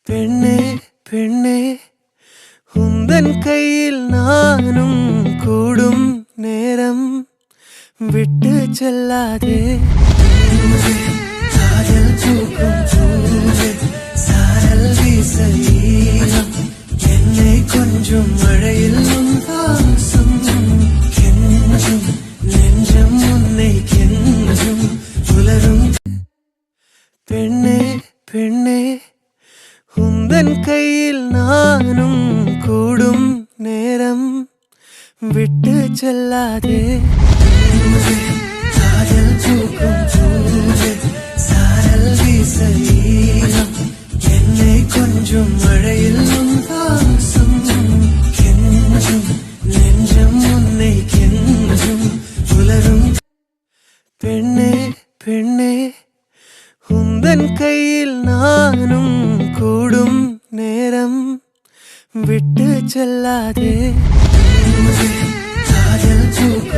பெண்ணே பெண்ணே உந்தன் கையில் நானும் கூடும் நேரம் விட்டு செல்லாதே. காதல் தூக்கும் பூவே சாரல் வீச ஈரம் என்னை கொஞ்சம் மழையில் வாசம் கெஞ்சும் நெஞ்சம் உன்னை கெஞ்சும் புலரும். பெண்ணே பெண்ணே உந்தன் கையில் நானும் கூடும் நேரம் விட்டு செல்லாதே. காதல் தூக்கும் பூவே சாரல் வீச ஈரம் என்னை கொஞ்சம் மழையில் வாசம் கெஞ்சும் நெஞ்சம் உன்னை கெஞ்சும் புலரும். பெண்ணே பெண்ணே உந்தன் கையில் நானும் கூடும் நேரம் விட்டு செல்லாதே. காதல் தூக்கும்